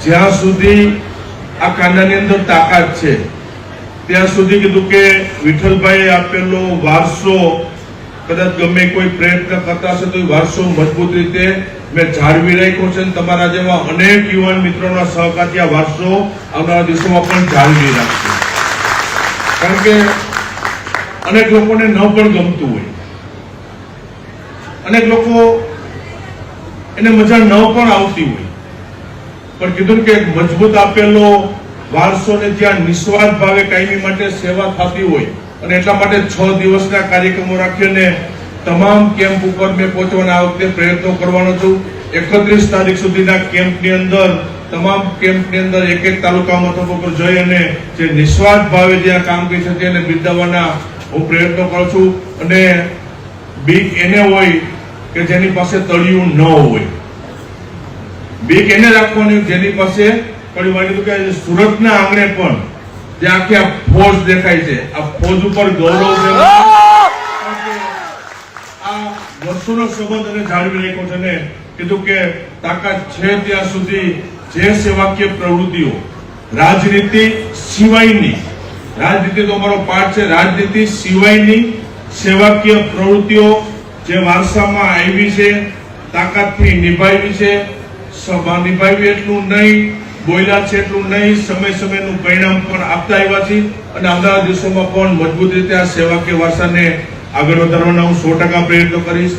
જ્યાં સુધી આ કાંડાની અંદર તાકાત છે ત્યાં સુધી કીધું કે વિઠ્ઠલભાઈ આપેલો વારસો કદાચ ગમે કોઈ પ્રયત્ન કરતા હશે તો વારસો મજબૂત રીતે મેં જાળવી રાખ્યો છે. તમારા જેવા અનેક યુવાન મિત્રોના સહકારથી આ વારસો આવનારા દિવસોમાં પણ જાળવી રાખશે. કારણ કે અનેક લોકોને ન પણ ગમતું હોય, અનેક લોકો એને મજા ન પણ આવતી હોય, પણ કીધું કે મજબૂત આપેલો વારસોને જ્યાં નિસ્વાર્થ ભાવે કાયમી માટે સેવા થતી હોય અને એટલા માટે 6 દિવસના કાર્યક્રમો રાખીને તમામ કેમ્પ ઉપર મેં પહોંચવાના આ વખતે પ્રયત્નો કરવાનો છું. 31 તારીખ સુધીના કેમ્પની અંદર તમામ કેમ્પની અંદર એક એક તાલુકા મથકો પર જઈ અને જે નિસ્વાર્થ ભાવે જ્યાં કામ કરી છે તેને બિરદાવવાના હું પ્રયત્નો કરું છું. અને બીક એને હોય કે જેની પાસે તળિયું ન હોય, બીક એને રાખવાની જેની પાસે કડી વાળી કે સુરતના આંગણે પણ જે આખી આ ફોજ દેખાય છે, આ ફોજ ઉપર ગૌરવ છે. આ વર્ષોનો સંબંધ અને જાળવી રાખ્યો છે ને કીધું કે તાકાત છે ત્યાં સુધી જે સેવાકીય પ્રવૃત્તિઓ રાજનીતિ સિવાયની, રાજનીતિ તો અમારો પાઠ છે, રાજનીતિ સિવાયની સેવાકીય પ્રવૃત્તિઓ જે વારસામાં આવી છે તાકાતથી નિભાવી છે. નિભાવી એટલું નહીં, બોલ્યા છે એટલું નહીં, સમય સમયનું પરિણામ પણ આપતા આવ્યા છે અને આવનારા દિવસોમાં પણ મજબૂત રીતે આ સેવાકીય વારસાને આગળ વધારવાના હું 100% પ્રયત્નો કરીશ.